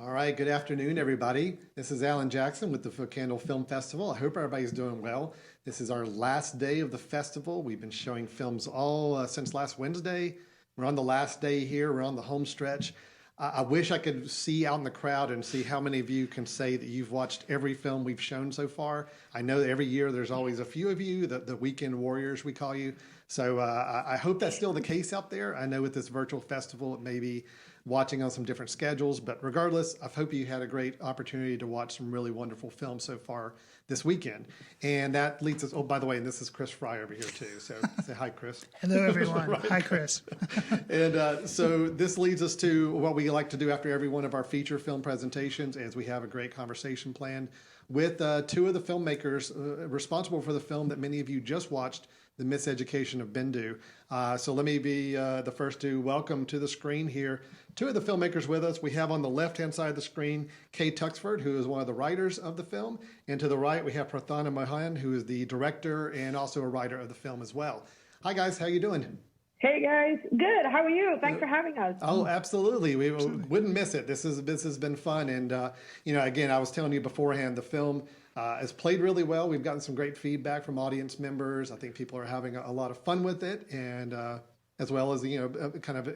All right, good afternoon, everybody. This is Alan Jackson with the Footcandle Film Festival. I hope everybody's doing well. This is our last day of the festival. We've been showing films all since last Wednesday. We're on the last day here. We're on the home stretch. I wish I could see out in the crowd and see how many of you can say that you've watched every film we've shown so far. I know that every year there's always a few of you, the weekend warriors we call you. So I hope that's still the case out there. I know with this virtual festival, it may be watching on some different schedules, but regardless, I hope you had a great opportunity to watch some really wonderful films so far this weekend. And that leads us, oh, by the way, and this is Chris Fry over here too. So say hi, Chris. Hello, everyone. Right. Hi, Chris. And so this leads us to what we like to do after every one of our feature film presentations, as we have a great conversation planned with two of the filmmakers responsible for the film that many of you just watched, The Miseducation of Bendu. So let me be the first to welcome to the screen here two of the filmmakers with us. We have on the left-hand side of the screen, Kay Tuxford, who is one of the writers of the film. And to the right, we have Prathana Mohan, who is the director and also a writer of the film as well. Hi, guys. How you doing? Hey, guys. Good. How are you? Thanks for having us. Oh, absolutely. We wouldn't miss it. This has been fun. And, again, I was telling you beforehand, the film has played really well. We've gotten some great feedback from audience members. I think people are having a lot of fun with it, and as well as, kind of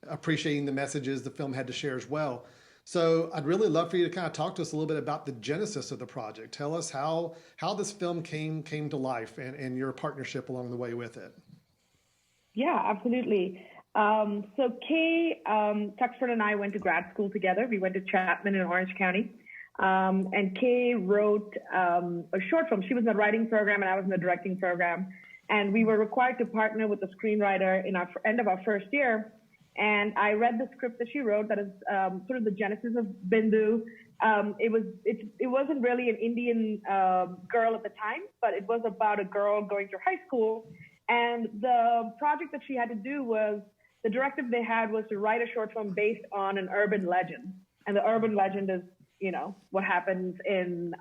appreciating the messages the film had to share as well. So I'd really love for you to kind of talk to us a little bit about the genesis of the project. Tell us how this film came to life and your partnership along the way with it. Yeah, absolutely. So Kay Tuxford and I went to grad school together. We went to Chapman in Orange County. And Kay wrote a short film. She was in the writing program and I was in the directing program. And we were required to partner with the screenwriter in our end of our first year. And I read the script that she wrote that is sort of the genesis of Bindu. It wasn't really an Indian girl at the time, but it was about a girl going through high school. And the project that she had to do was, the directive they had was to write a short film based on an urban legend. And the urban legend is, what happens in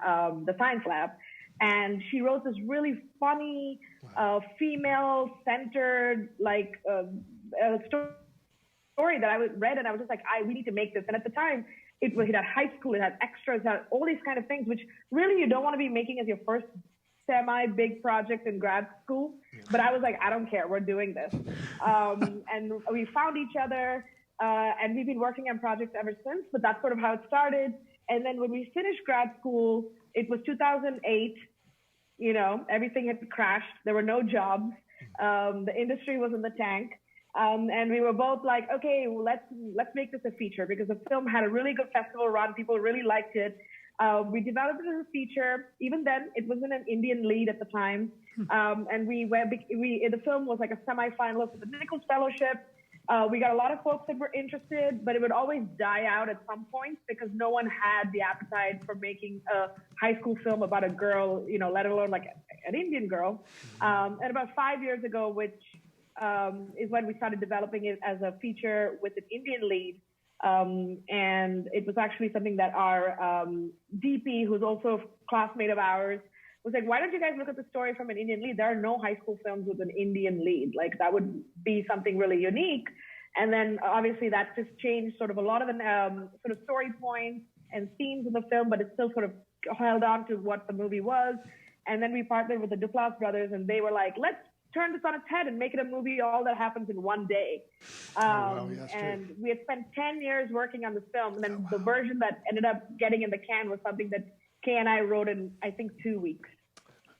the science lab. And she wrote this really funny, female-centered, story that I read, and I was just like, we need to make this. And at the time, it had high school, it had extras, it had all these kind of things, which really you don't want to be making as your first semi-big project in grad school. But I was like, I don't care, we're doing this. And we found each other, and we've been working on projects ever since, but that's sort of how it started. And then when we finished grad school, it was 2008, everything had crashed. There were no jobs. The industry was in the tank. And we were both like, okay, let's make this a feature, because the film had a really good festival run. People really liked it. We developed it as a feature. Even then, it wasn't an Indian lead at the time. And the film was like a semi-finalist for the Nichols Fellowship. We got a lot of folks that were interested, but it would always die out at some point because no one had the appetite for making a high school film about a girl, let alone like an Indian girl. And about 5 years ago, which is when we started developing it as a feature with an Indian lead. And it was actually something that our DP, who's also a classmate of ours, was like, why don't you guys look at the story from an Indian lead? There are no high school films with an Indian lead. Like, that would be something really unique. And then obviously that just changed sort of a lot of the sort of story points and themes in the film, but it still sort of held on to what the movie was. And then we partnered with the Duplass brothers, and they were like, let's turn this on its head and make it a movie all that happens in one day. And we had spent 10 years working on this film, and then the version that ended up getting in the can was something that Kay and I wrote in, I think, 2 weeks.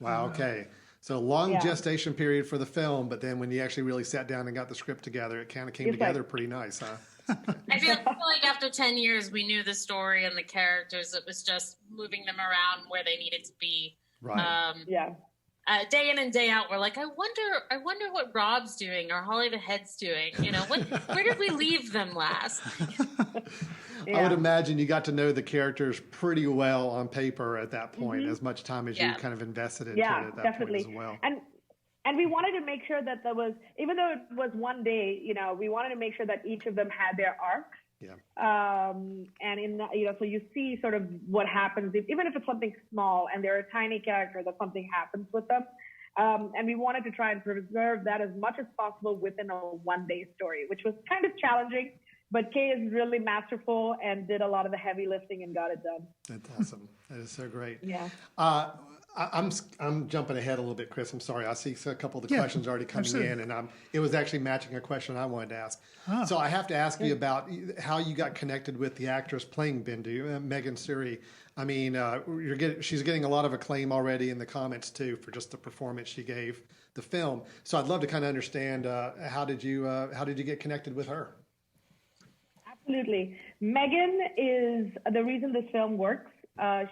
Wow, okay. So long gestation period for the film, but then when you actually really sat down and got the script together, it kind of came together pretty nice, huh? Okay. I feel like after 10 years, we knew the story and the characters. It was just moving them around where they needed to be. Right. Day in and day out, we're like, I wonder what Rob's doing or Holly the Head's doing. Where did we leave them last? I would imagine you got to know the characters pretty well on paper at that point, as much time as you kind of invested into it at that point as well. And we wanted to make sure that there was, even though it was one day, we wanted to make sure that each of them had their arcs. Yeah. And so you see sort of what happens, even if it's something small and they're a tiny character, that something happens with them. And we wanted to try and preserve that as much as possible within a one-day story, which was kind of challenging But Kay is really masterful and did a lot of the heavy lifting and got it done. That's awesome. That is so great. Yeah. I'm jumping ahead a little bit, Chris. I'm sorry. I see a couple of the questions already coming in, and it was actually matching a question I wanted to ask. So I have to ask you about how you got connected with the actress playing Bendu, Megan Suri. I mean, she's getting a lot of acclaim already in the comments too for just the performance she gave the film. So I'd love to kind of understand how did you get connected with her? Absolutely. Megan is the reason this film works.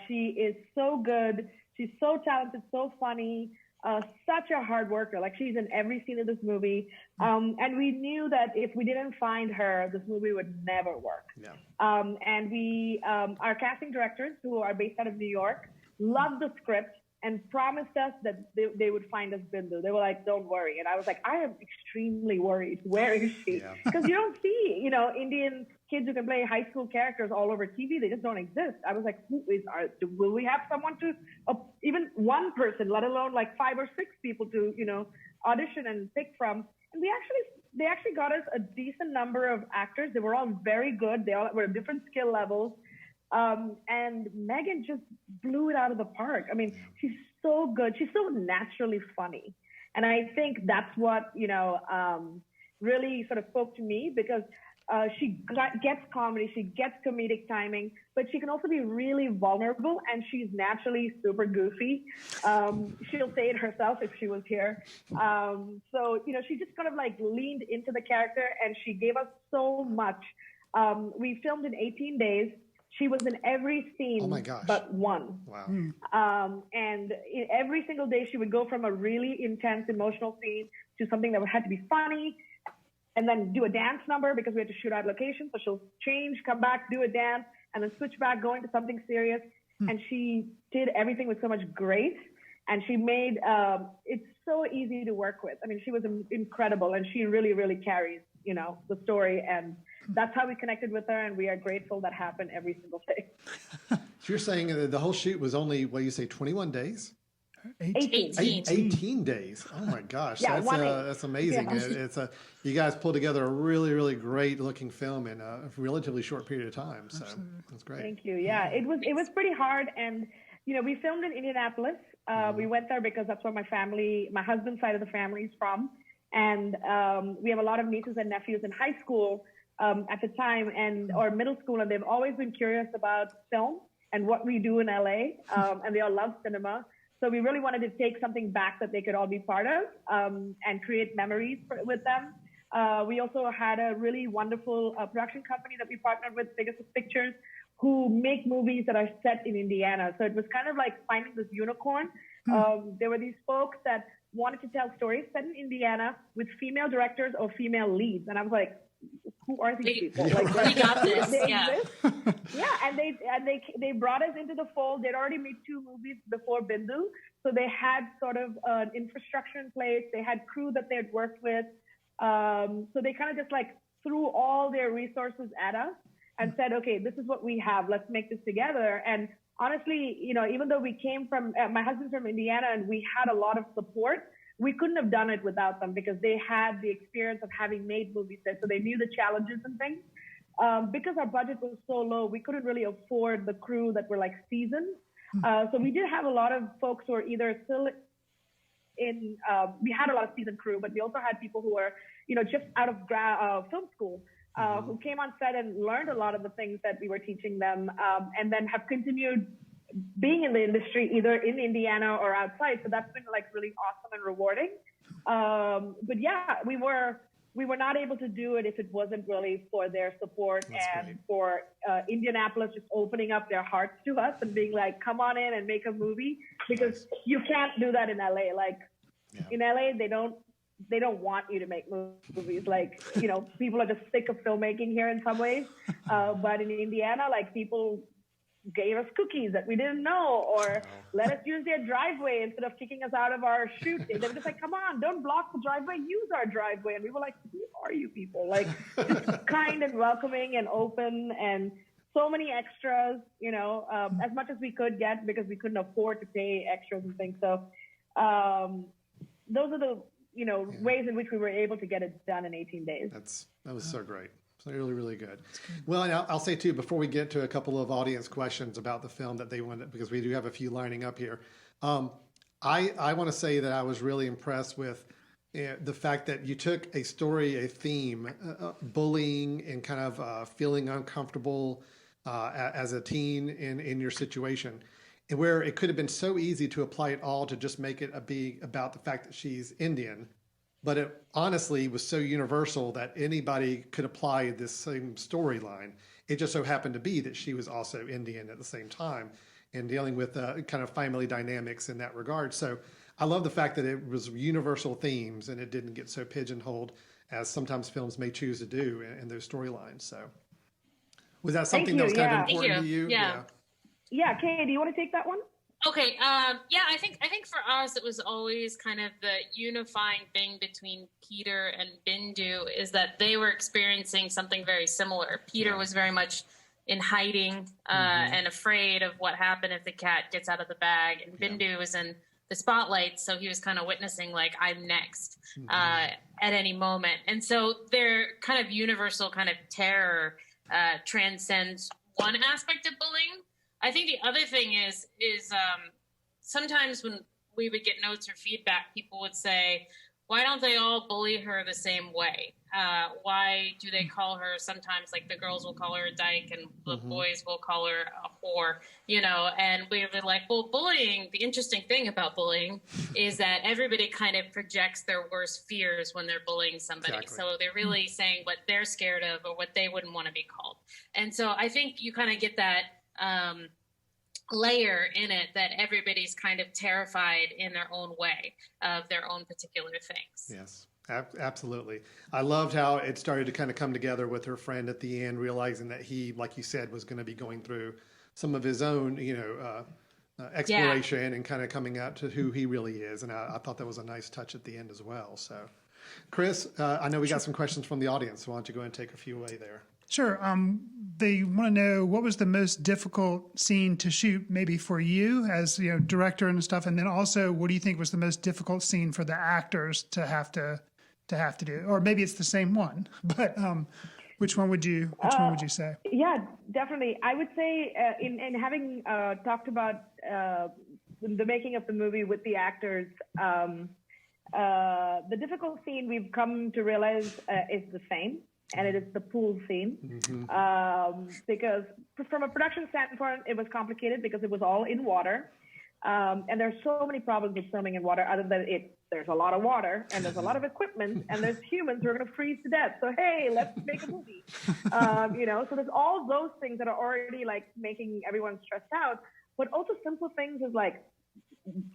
She is so good. She's so talented, so funny, such a hard worker. Like, she's in every scene of this movie. And we knew that if we didn't find her, this movie would never work. Yeah. And our casting directors, who are based out of New York, loved the script and promised us that they would find us Bindu. They were like, don't worry. And I was like, I am extremely worried. Where is she? Because you don't see, Indian kids who can play high school characters all over TV. They just don't exist. I was like, will we have someone to, even one person, let alone like 5 or 6 people to, audition and pick from? And they actually got us a decent number of actors. They were all very good. They all were at different skill levels. And Megan just blew it out of the park. I mean, she's so good. She's so naturally funny. And I think that's what, really sort of spoke to me, because she gets comedy, she gets comedic timing, but she can also be really vulnerable, and she's naturally super goofy. She'll say it herself if she was here. So, she just kind of like leaned into the character, and she gave us so much. We filmed in 18 days. She was in every scene but one. Wow. And every single day she would go from a really intense emotional scene to something that had to be funny, and then do a dance number because we had to shoot out location. So she'll change, come back, do a dance, and then switch back, go into something serious. And she did everything with so much grace. And she made it so easy to work with. I mean, she was incredible, and she really, really carries, the story. And that's how we connected with her, and we are grateful that happened every single day. So you're saying the whole shoot was only, 21 days? 18 days. Oh my gosh. Yeah, that's amazing. Yeah. You guys pulled together a really, really great looking film in a relatively short period of time. So that's great. Thank you. Yeah, it was pretty hard. And, we filmed in Indianapolis. We went there because that's where my husband's side of the family is from. And we have a lot of nieces and nephews in high school at the time or middle school. And they've always been curious about film and what we do in LA. And they all love cinema. So we really wanted to take something back that they could all be part of and create memories with them. We also had a really wonderful production company that we partnered with, Pegasus Pictures, who make movies that are set in Indiana. So it was kind of like finding this unicorn. There were these folks that wanted to tell stories set in Indiana with female directors or female leads. And I was like, who are these people? Like, we got this. Exist. Yeah, and they brought us into the fold. They'd already made 2 movies before Bindu, so they had sort of an infrastructure in place. They had crew that they had worked with, so they kind of just like threw all their resources at us and said, "Okay, this is what we have. Let's make this together." And honestly, even though we came from, my husband's from Indiana, and we had a lot of support, we couldn't have done it without them, because they had the experience of having made movies there. So they knew the challenges and things. Because our budget was so low, we couldn't really afford the crew that were like seasoned. So we did have a lot of folks who are either still in, we had a lot of seasoned crew, but we also had people who were, just out of film school, who came on set and learned a lot of the things that we were teaching them, and then have continued being in the industry either in Indiana or outside. So that's been like really awesome and rewarding. But yeah, we were not able to do it if it wasn't really for their support. That's and great. For Indianapolis just opening up their hearts to us and being like, come on in and make a movie, because you can't do that in LA. Like in LA, they don't want you to make movies. Like, people are just sick of filmmaking here in some ways. But in Indiana, like, people gave us cookies that we didn't know, or let us use their driveway instead of kicking us out of our shoot. They were just like, come on, don't block the driveway, use our driveway. And we were like, who are you people? Like, just kind and welcoming and open, and so many extras, as much as we could get, because we couldn't afford to pay extras and things. So those are the ways in which we were able to get it done in 18 days. That was so great. So really, really good. Well, and I'll say too, before we get to a couple of audience questions about the film that they wanted, because we do have a few lining up here. I want to say that I was really impressed with the fact that you took a story, a theme, bullying and kind of feeling uncomfortable as a teen in your situation, and where it could have been so easy to apply it all to just make it be about the fact that she's Indian. But it honestly was so universal that anybody could apply this same storyline. It just so happened to be that she was also Indian at the same time and dealing with kind of family dynamics in that regard. So I love the fact that it was universal themes and it didn't get so pigeonholed as sometimes films may choose to do in those storylines. So was that something that was kind of important to you? Yeah, Kay, do you want to take that one? Okay. Yeah, I think for us, it was always kind of the unifying thing between Peter and Bindu is that they were experiencing something very similar. Peter was very much in hiding and afraid of what happened if the cat gets out of the bag. And Bindu was in the spotlight, so he was kind of witnessing, like, I'm next at any moment. And so their kind of universal kind of terror transcends one aspect of bullying. I think the other thing is sometimes when we would get notes or feedback, people would say, why don't they all bully her the same way? Why do they call her sometimes, like the girls will call her a dyke and the boys will call her a whore, and we were like, well, bullying, the interesting thing about bullying is that everybody kind of projects their worst fears when they're bullying somebody. Exactly. So they're really saying what they're scared of or what they wouldn't want to be called. And so I think you kind of get that layer in it that everybody's kind of terrified in their own way of their own particular things. Yes, absolutely. I loved how it started to kind of come together with her friend at the end, realizing that he, like you said, was going to be going through some of his own, exploration and kind of coming out to who he really is. And I thought that was a nice touch at the end as well. So, Chris, I know we got some questions from the audience, so why don't you go ahead and take a few away there? Sure. They want to know what was the most difficult scene to shoot, maybe for you as director and stuff, and then also what do you think was the most difficult scene for the actors to have to do, or maybe it's the same one, but which one would you say? Yeah, definitely. I would say in having talked about the making of the movie with the actors, the difficult scene we've come to realize is the same. And it is the pool scene, because from a production standpoint, it was complicated because it was all in water. And there's so many problems with filming in water other than there's a lot of water and there's a lot of equipment and there's humans who are going to freeze to death. So, hey, let's make a movie. So there's all those things that are already like making everyone stressed out. But also simple things is like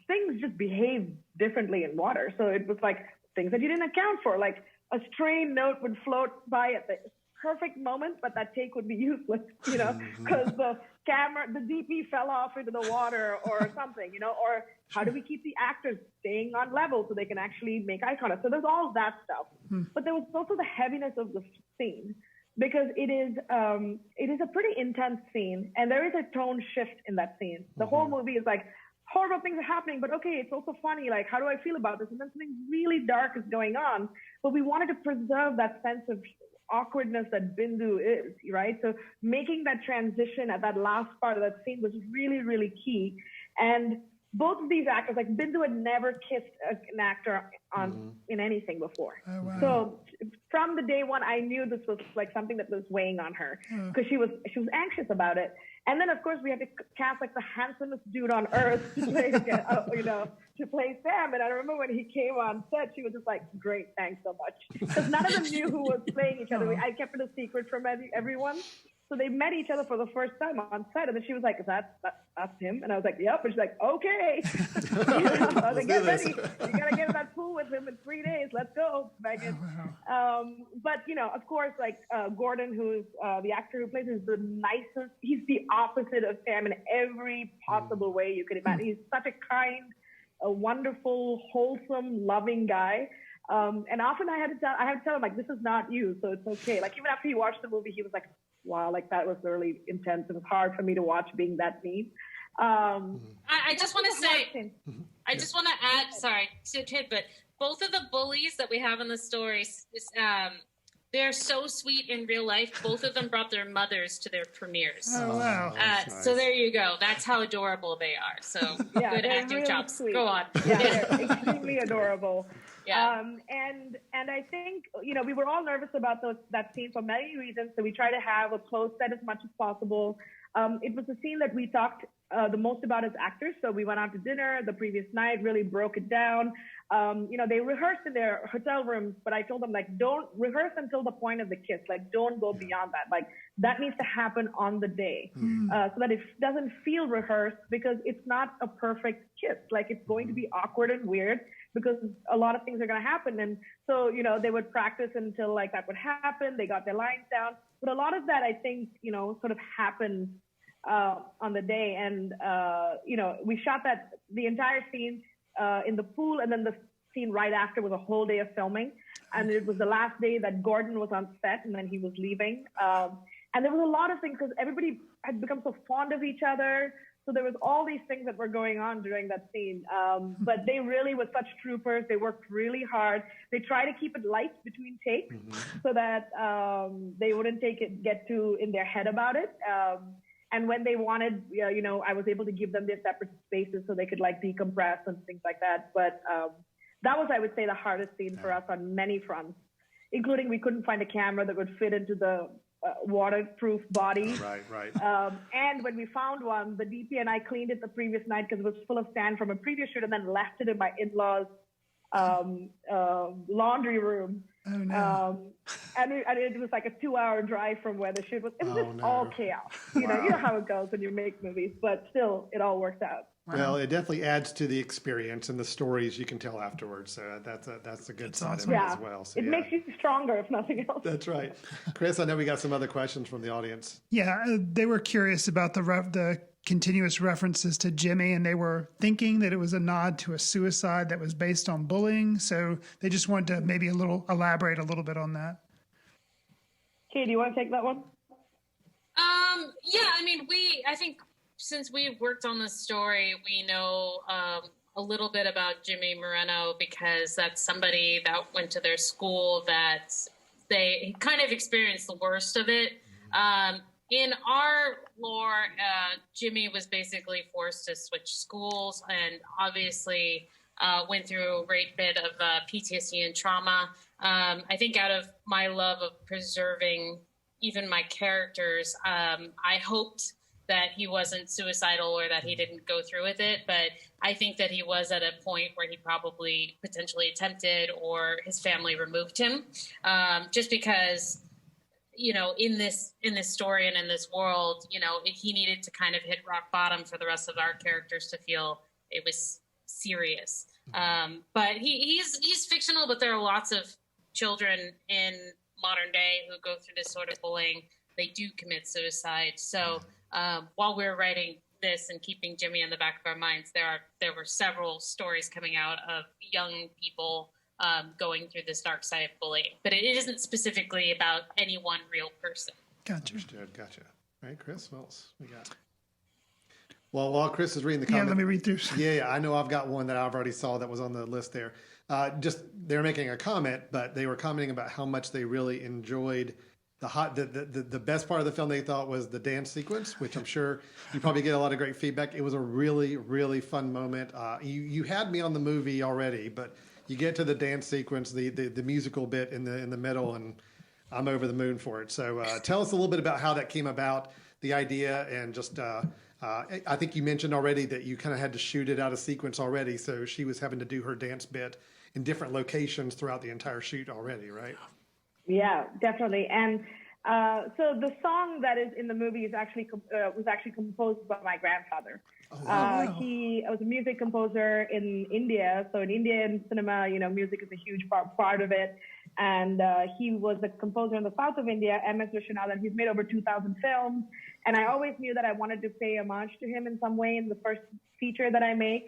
things just behave differently in water. So it was like things that you didn't account for, like a stray note would float by at the perfect moment, but that take would be useless, because the DP fell off into the water or something, or how do we keep the actors staying on level so they can actually make eye contact? So there's all that stuff. But there was also the heaviness of the scene, because it is a pretty intense scene, and there is a tone shift in that scene. The whole movie is like, horrible things are happening, but okay, it's also funny. Like, how do I feel about this? And then something really dark is going on. But we wanted to preserve that sense of awkwardness that Bindu is, right? So making that transition at that last part of that scene was really, really key. And both of these actors, like Bindu had never kissed an actor in anything before. Oh, wow. So from the day one, I knew this was like something that was weighing on her because she was anxious about it. And then of course we had to cast like the handsomest dude on earth to play, to play Sam. And I remember when he came on set, she was just like, "Great, thanks so much," because none of them knew who was playing each other. I kept it a secret from everyone. So they met each other for the first time on set, and then she was like, "That's him?" And I was like, "Yep." And she's like, "Okay." I was like, "Get ready. You gotta get in that pool with him in 3 days. Let's go, Megan." But of course, like Gordon, who's the actor who plays, is the nicest. He's the opposite of Sam in every possible way you could imagine. He's such a kind, a wonderful, wholesome, loving guy. And often I had to tell him, like, this is not you, so it's okay. Like, even after he watched the movie, he was like, wow, like that was really intense. It was hard for me to watch being that mean. I just want to say, I just want to add, sorry, to tidbit, both of the bullies that we have in the stories, They're so sweet in real life. Both of them brought their mothers to their premieres. Oh, wow. Nice. So there you go. That's how adorable they are. So Yeah, good they're acting really chops. sweet. Go on. Yeah, they're extremely adorable. Yeah. And I think, we were all nervous about that scene for many reasons. So we try to have a close set as much as possible. It was a scene that we talked the most about as actors. So we went out to dinner the previous night, really broke it down. They rehearsed in their hotel rooms, but I told them, like, don't rehearse until the point of the kiss. Like, don't go beyond that. Like, that needs to happen on the day, so that it doesn't feel rehearsed, because it's not a perfect kiss. Like, it's going to be awkward and weird because a lot of things are going to happen. And so, they would practice until like that would happen. They got their lines down. But a lot of that, I think, sort of happened on the day. And, we shot the entire scene in the pool, and then the scene right after was a whole day of filming. And it was the last day that Gordon was on set, and then he was leaving. And there was a lot of things because everybody had become so fond of each other. So there was all these things that were going on during that scene. But they really were such troopers. They worked really hard. They try to keep it light between takes so that they wouldn't get too in their head about it. And when they wanted, I was able to give them their separate spaces so they could like decompress and things like that. But that was, I would say, the hardest scene for us on many fronts, including we couldn't find a camera that would fit into the waterproof body. Right. And when we found one, the DP and I cleaned it the previous night because it was full of sand from a previous shoot, and then left it in my in-laws' laundry room. Oh, no. And it was like a 2-hour drive from where the shoot was. It was just all chaos. You know how it goes when you make movies, but still, it all worked out. Well, it definitely adds to the experience and the stories you can tell afterwards. So that's a good side of it as well. So, it makes you stronger, if nothing else. That's right. Chris, I know we got some other questions from the audience. Yeah, they were curious about the continuous references to Jimmy, and they were thinking that it was a nod to a suicide that was based on bullying. So they just wanted to maybe elaborate a little bit on that. Kay, do you want to take that one? Yeah, I think since we've worked on this story, we know a little bit about Jimmy Moreno because that's somebody that went to their school that they kind of experienced the worst of it. In our lore, Jimmy was basically forced to switch schools and obviously went through a great bit of PTSD and trauma. I think out of my love of preserving even my characters, I hoped that he wasn't suicidal or that he didn't go through with it. But I think that he was at a point where he probably potentially attempted or his family removed him just because, in this story and in this world, he needed to kind of hit rock bottom for the rest of our characters to feel it was serious. But he's fictional, but there are lots of children in modern day who go through this sort of bullying. They do commit suicide. So while we're writing this and keeping Jimmy in the back of our minds, there were several stories coming out of young people going through this dark side of bullying. But it isn't specifically about any one real person. Gotcha. Understood. Gotcha. All right, Chris, what else we got? Well, while Chris is reading the comment. Yeah, let me read through. Yeah, I know I've got one that I've already saw that was on the list there. They're making a comment, but they were commenting about how much they really enjoyed the best part of the film. They thought was the dance sequence, which I'm sure you probably get a lot of great feedback. It was a really, really fun moment. You had me on the movie already, but you get to the dance sequence, the musical bit in the middle, and I'm over the moon for it. So tell us a little bit about how that came about, the idea, and just I think you mentioned already that you kind of had to shoot it out of sequence already, so she was having to do her dance bit in different locations throughout the entire shoot already, right? Yeah, definitely. And so the song that is in the movie is was actually composed by my grandfather. Oh, wow. He was a music composer in India. So in Indian cinema, music is a huge part of it. And he was a composer in the south of India, M.S. Vishwanathan. He's made over 2,000 films. And I always knew that I wanted to pay homage to him in some way in the first feature that I make.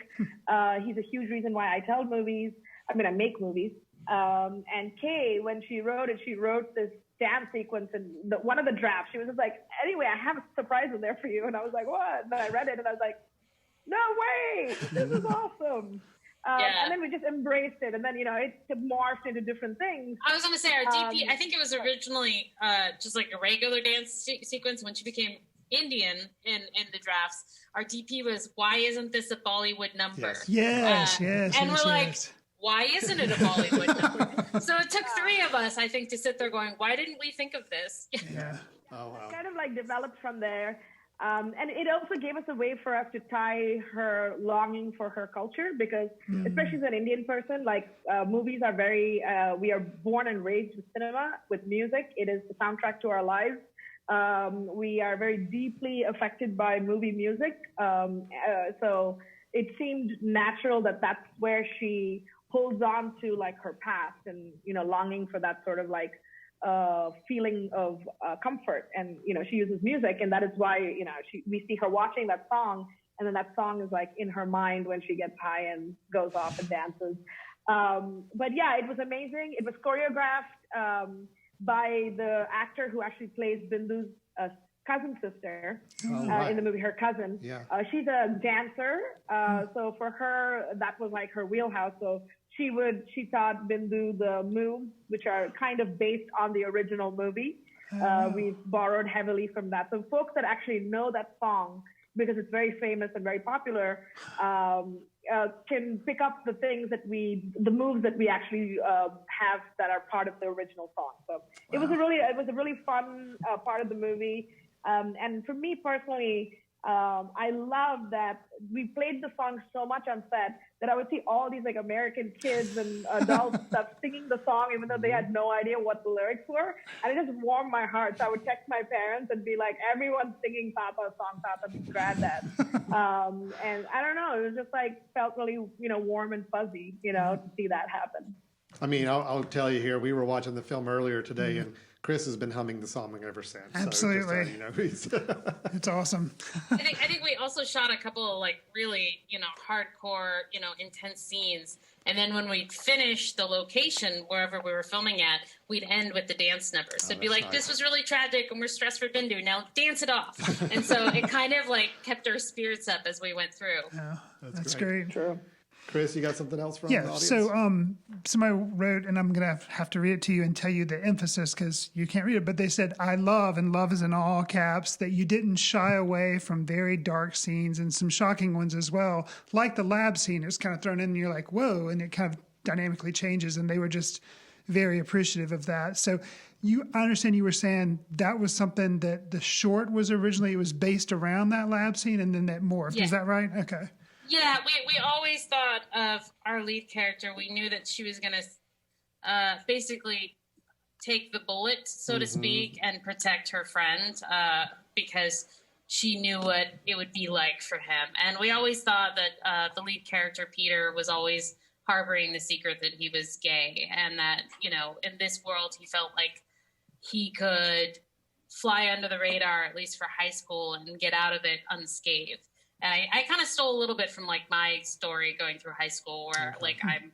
He's a huge reason why I I make movies. And Kay, when she wrote it, she wrote this dance sequence in one of the drafts. She was just like, anyway, I have a surprise in there for you. And I was like, what? And then I read it and I was like, no way, this is awesome. And then we just embraced it. And then, you know, it morphed into different things. I was going to say our DP, I think it was originally just like a regular dance sequence. When she became Indian in the drafts, our DP was, why isn't this a Bollywood number? Yes. And we're like, why isn't it a Bollywood number? So it took three of us, I think, to sit there going, why didn't we think of this? Yeah. Oh, wow. It kind of like developed from there. And it also gave us a way for us to tie her longing for her culture, because especially as an Indian person, like movies are very, we are born and raised with cinema, with music. It is the soundtrack to our lives. We are very deeply affected by movie music. So it seemed natural that that's where she holds on to like her past and, you know, longing for that sort of like feeling of comfort. And, you know, she uses music, and that is why, you know, we see her watching that song, and then that song is like in her mind when she gets high and goes off and dances. But yeah, it was amazing. It was choreographed by the actor who actually plays Bindu's cousin sister in the movie, her cousin. Yeah. She's a dancer. So for her, that was like her wheelhouse. So she taught Bindu the moves, which are kind of based on the original movie. We've borrowed heavily from that. So folks that actually know that song, because it's very famous and very popular, can pick up the things that the moves that we actually have that are part of the original song. So it was a really fun part of the movie. And for me personally, I love that we played the song so much on set that I would see all these like American kids and adults stuff singing the song, even though they had no idea what the lyrics were. And it just warmed my heart. So I would text my parents and be like, everyone's singing Papa's song, Papa's Granddad. And I don't know, it was just like, felt really, you know, warm and fuzzy, you know, to see that happen. I mean, I'll tell you here, we were watching the film earlier today, and Chris has been humming the song ever since. Absolutely. So just, It's awesome. I think we also shot a couple of like really, you know, hardcore, you know, intense scenes. And then when we'd finish the location, wherever we were filming at, we'd end with the dance number. So it'd be like, this was really tragic and we're stressed for Bendu. Now dance it off. And so it kind of like kept our spirits up as we went through. Yeah, that's great. True. Chris, you got something else from the audience? So somebody wrote, and I'm going to have to read it to you and tell you the emphasis because you can't read it, but they said, I love, and love is in all caps, that you didn't shy away from very dark scenes and some shocking ones as well. Like the lab scene, it was kind of thrown in and you're like, whoa, and it kind of dynamically changes, and they were just very appreciative of that. So I understand you were saying that was something that the short was originally, it was based around that lab scene and then that morphed. Yeah. Is that right? Okay. Yeah, we always thought of our lead character. We knew that she was going to basically take the bullet, so to speak, and protect her friend because she knew what it would be like for him. And we always thought that the lead character, Peter, was always harboring the secret that he was gay, and that, you know, in this world he felt like he could fly under the radar, at least for high school, and get out of it unscathed. And I kind of stole a little bit from like my story going through high school where like I'm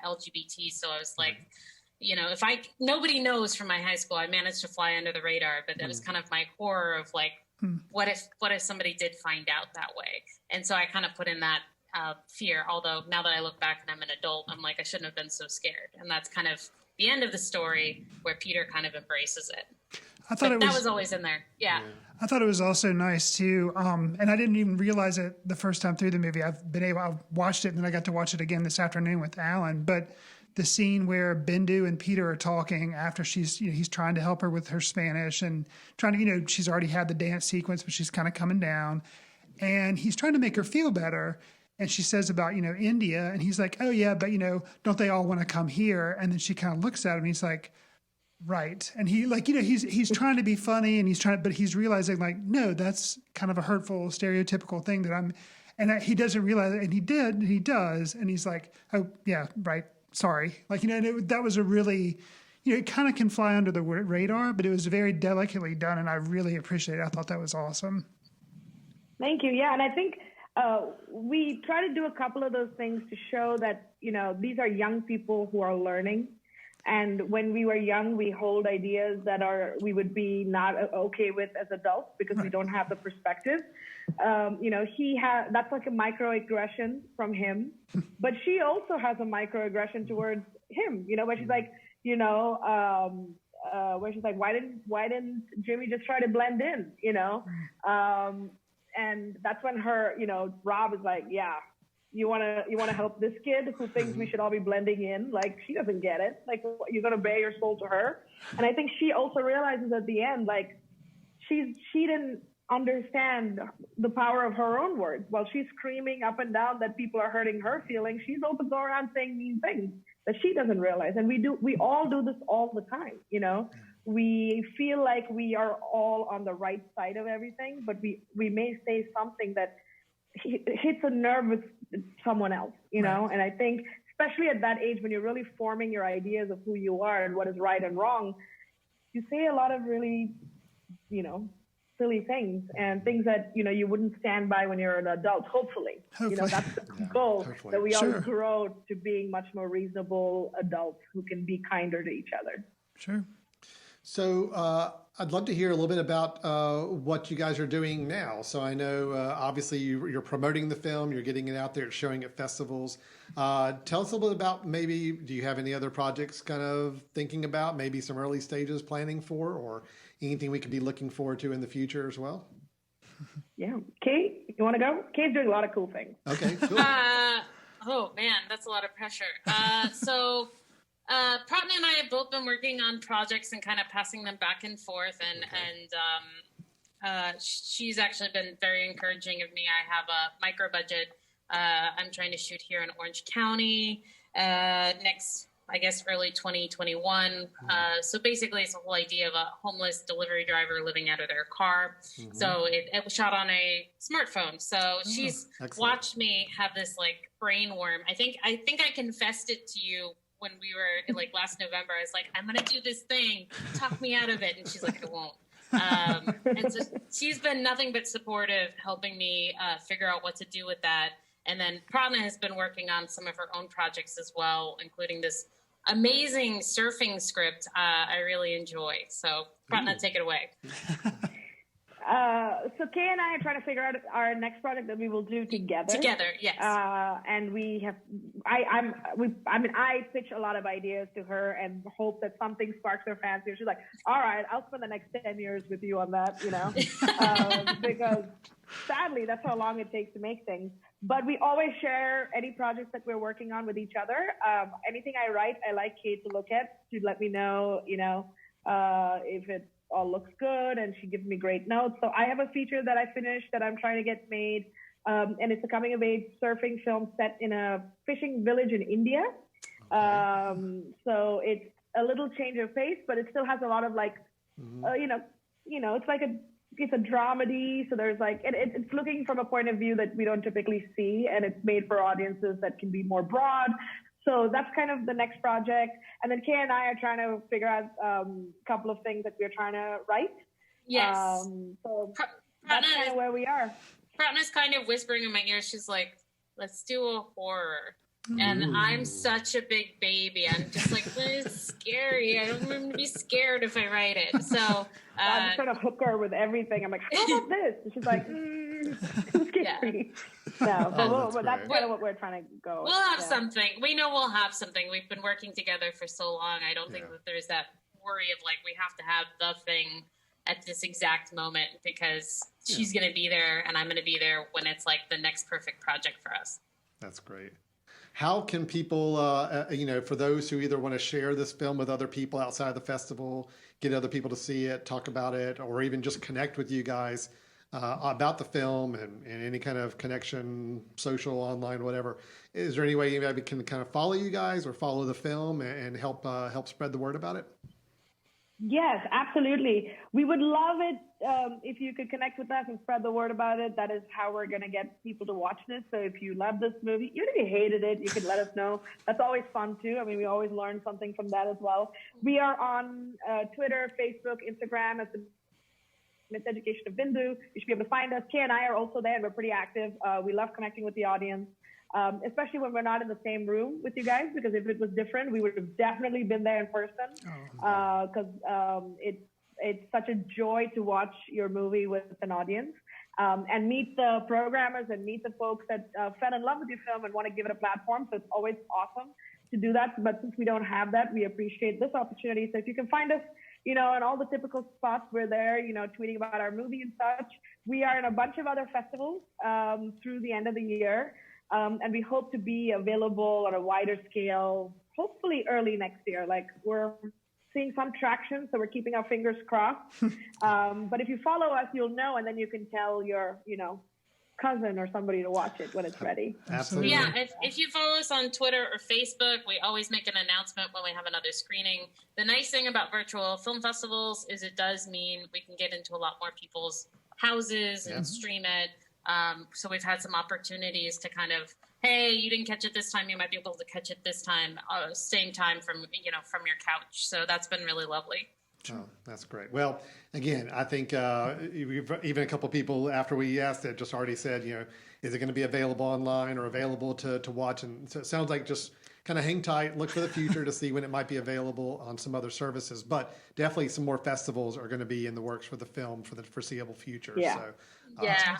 LGBT. So I was like, you know, nobody knows from my high school, I managed to fly under the radar, but that was kind of my horror of like, what if somebody did find out that way? And so I kind of put in that fear. Although now that I look back and I'm an adult, I'm like, I shouldn't have been so scared. And that's kind of the end of the story where Peter kind of embraces it. I thought that was always in there. Yeah. I thought it was also nice too. And I didn't even realize it the first time through the movie. I watched it and then I got to watch it again this afternoon with Alan. But the scene where Bendu and Peter are talking after he's trying to help her with her Spanish and trying to, she's already had the dance sequence, but she's kind of coming down and he's trying to make her feel better. And she says about, India, and he's like, oh yeah, but don't they all want to come here? And then she kind of looks at him and he's like, right. And he he's trying to be funny and but he's realizing like, no, that's kind of a hurtful, stereotypical thing he doesn't realize it. And he does. And he's like, oh yeah, right. Sorry. Like, that was a really, it kind of can fly under the radar, but it was very delicately done. And I really appreciate it. I thought that was awesome. Thank you. Yeah. And I think we try to do a couple of those things to show that, these are young people who are learning. And when we were young, we hold ideas that we would be not okay with as adults because we don't have the perspective. That's like a microaggression from him, but she also has a microaggression towards him, where she's like, where she's like, why didn't Jimmy just try to blend in, and that's when Rob is like, yeah, you want to help this kid who thinks we should all be blending in? Like, she doesn't get it. Like, you're going to bare your soul to her. And I think she also realizes at the end, like, she didn't understand the power of her own words. While she's screaming up and down that people are hurting her feelings, she's also going around saying mean things that she doesn't realize. And we all do this all the time, We feel like we are all on the right side of everything, but we may say something that hits a nerve with someone else, know? And I think, especially at that age, when you're really forming your ideas of who you are and what is right and wrong, you say a lot of really, silly things and things that, you wouldn't stand by when you're an adult, hopefully. That's the goal, that we all grow to being much more reasonable adults who can be kinder to each other. Sure. So I'd love to hear a little bit about what you guys are doing now. So I know obviously you're promoting the film, you're getting it out there, showing at festivals. Tell us a little bit about, maybe, do you have any other projects kind of thinking about, maybe some early stages planning for, or anything we could be looking forward to in the future as well? Yeah. Kate, you want to go? Kate's doing a lot of cool things. Okay, cool. Oh man, that's a lot of pressure. So Pratna and I have both been working on projects and kind of passing them back and forth, and she's actually been very encouraging of me. I have a micro budget. I'm trying to shoot here in Orange County next, I guess, early 2021. So basically, it's the whole idea of a homeless delivery driver living out of their car. So it was shot on a smartphone. So she's watched me have this like brain worm. I think I confessed it to you when we were like last November. I was like, I'm going to do this thing, talk me out of it. And she's like, I won't. And so she's been nothing but supportive, helping me figure out what to do with that. And then Pratna has been working on some of her own projects as well, including this amazing surfing script I really enjoy. So Pratna, take it away. So Kay and I are trying to figure out our next project that we will do together. Together, yes. And we have, I pitch a lot of ideas to her and hope that something sparks her fancy. She's like, all right, I'll spend the next 10 years with you on that, because sadly, that's how long it takes to make things. But we always share any projects that we're working on with each other. Anything I write, I like Kate to look at, to let me know, if it all looks good, and she gives me great notes. So I have a feature that I finished that I'm trying to get made, and it's a coming-of-age surfing film set in a fishing village in India. So it's a little change of pace, but it still has a lot of like, it's like it's a dramedy. So there's like, it's looking from a point of view that we don't typically see, and it's made for audiences that can be more broad. So that's kind of the next project. And then Kay and I are trying to figure out a couple of things that we're trying to write. Yes. So that's kind of where we are. Pratna's kind of whispering in my ear. She's like, let's do a horror. And I'm such a big baby. I'm just like, but it's scary. I don't want to be scared if I write it. So I'm just trying to hook her with everything. I'm like, how about this? And she's like, it's scary. Yeah. So that's kind of what we're trying to go. We'll have something. We know we'll have something. We've been working together for so long. I don't think that there's that worry of like, we have to have the thing at this exact moment, because she's going to be there and I'm going to be there when it's like the next perfect project for us. That's great. How can people, for those who either want to share this film with other people outside the festival, get other people to see it, talk about it, or even just connect with you guys about the film and any kind of connection, social, online, whatever, is there any way anybody can kind of follow you guys or follow the film and help spread the word about it? Yes, absolutely. We would love it if you could connect with us and spread the word about it. That is how we're going to get people to watch this. So if you love this movie, even if you hated it, you could let us know. That's always fun, too. I mean, we always learn something from that as well. We are on Twitter, Facebook, Instagram at the MISEDUCATION of Bendu. You should be able to find us. Kay and I are also there, and we're pretty active. We love connecting with the audience. especially when we're not in the same room with you guys, because if it was different, we would have definitely been there in person. Because it's such a joy to watch your movie with an audience. And meet the programmers and meet the folks that fell in love with your film and want to give it a platform. So it's always awesome to do that. But since we don't have that, we appreciate this opportunity. So if you can find us, in all the typical spots, we're there, tweeting about our movie and such. We are in a bunch of other festivals through the end of the year. And we hope to be available on a wider scale, hopefully early next year. Like, we're seeing some traction, so we're keeping our fingers crossed. But if you follow us, you'll know, and then you can tell your, cousin or somebody to watch it when it's ready. Absolutely. Yeah, if you follow us on Twitter or Facebook, we always make an announcement when we have another screening. The nice thing about virtual film festivals is it does mean we can get into a lot more people's houses and stream it. So we've had some opportunities to kind of, hey, you didn't catch it this time, you might be able to catch it this time, same time from your couch. So that's been really lovely. Oh, that's great. Well, again, I think even a couple of people after we asked it just already said, is it going to be available online or available to watch? And so it sounds like just kind of hang tight, look for the future to see when it might be available on some other services. But definitely some more festivals are going to be in the works for the film for the foreseeable future. Yeah. So,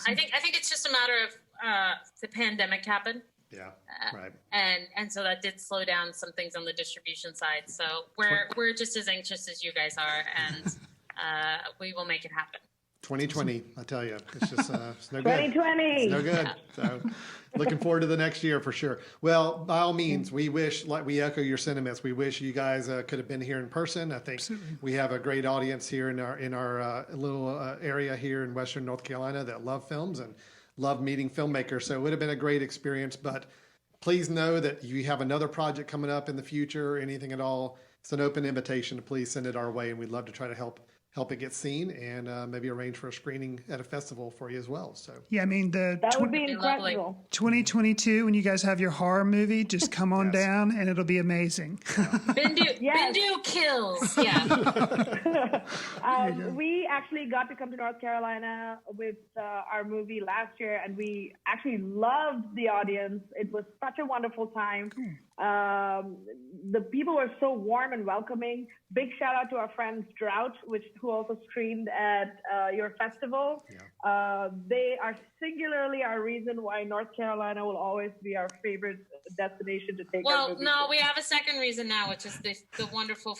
I think it's just a matter of the pandemic happened. Yeah, right. And so that did slow down some things on the distribution side. So we're just as anxious as you guys are, and we will make it happen. 2020, I tell you, it's just it's no good. 2020. It's no good. So looking forward to the next year for sure. Well, by all means, we wish, like we echo your sentiments. We wish you guys could have been here in person. I think we have a great audience here in our little area here in Western North Carolina that love films and love meeting filmmakers. So it would have been a great experience, but please know that you have another project coming up in the future or anything at all. It's an open invitation to please send it our way, and we'd love to try to help it get seen and maybe arrange for a screening at a festival for you as well. So yeah, I mean, that would be incredible. 2022, when you guys have your horror movie, just come on down and it'll be amazing. Bendu kills. Yeah. We actually got to come to North Carolina with our movie last year, and we actually loved the audience. It was such a wonderful time. The people were so warm and welcoming. Big shout out to our friends Drought, who also streamed at your festival. Yeah. They are singularly our reason why North Carolina will always be our favorite destination to take our movie. We have a second reason now, which is the wonderful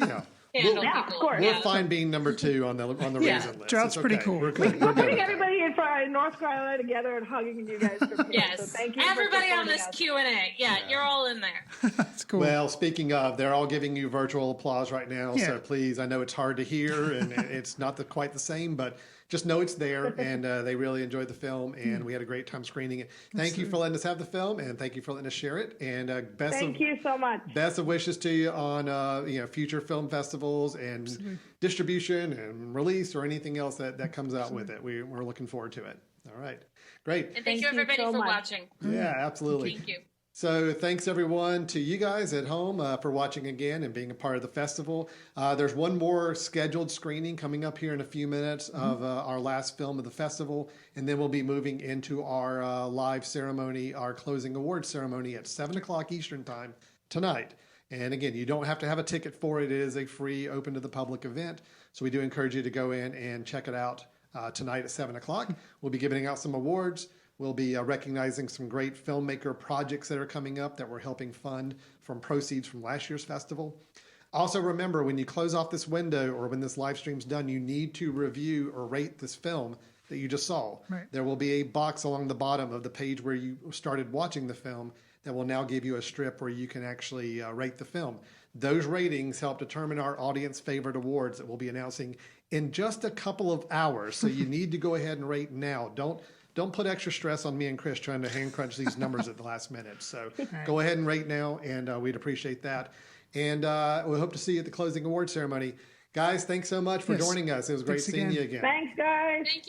yeah. Of course. We're fine being number 2 on the reason list. Drought's pretty cool. We're good. We're putting everybody in North Carolina together and hugging you guys. Yes. So thank you. Everybody on this Q&A. Yeah, you're all in there. That's cool. Well, speaking of, they're all giving you virtual applause right now. So please, I know it's hard to hear and it's not quite the same, but just know it's there, and they really enjoyed the film, and we had a great time screening it. Thank you for letting us have the film, and thank you for letting us share it. And thank you so much. Best of wishes to you on future film festivals and distribution and release or anything else that comes out with it. We're looking forward to it. All right, great. And thank you everybody so for much. watching. Yeah, absolutely. Thank you. So thanks everyone to you guys at home for watching again and being a part of the festival. There's one more scheduled screening coming up here in a few minutes of our last film of the festival, and then we'll be moving into our live ceremony, our closing awards ceremony at 7 o'clock Eastern time tonight. And again, you don't have to have a ticket for it. It is a free, open to the public event. So we do encourage you to go in and check it out tonight at 7 o'clock. We'll be giving out some awards. We'll be recognizing some great filmmaker projects that are coming up that we're helping fund from proceeds from last year's festival. Also remember, when you close off this window or when this live stream's done, you need to review or rate this film that you just saw. Right. There will be a box along the bottom of the page where you started watching the film that will now give you a strip where you can actually rate the film. Those ratings help determine our audience favorite awards that we'll be announcing in just a couple of hours. So you need to go ahead and rate now. Don't put extra stress on me and Chris trying to hand crunch these numbers at the last minute. So go ahead and rate now, and we'd appreciate that. And we hope to see you at the closing award ceremony. Guys, thanks so much for joining us. It was great seeing you again. Thanks, guys. Thank you.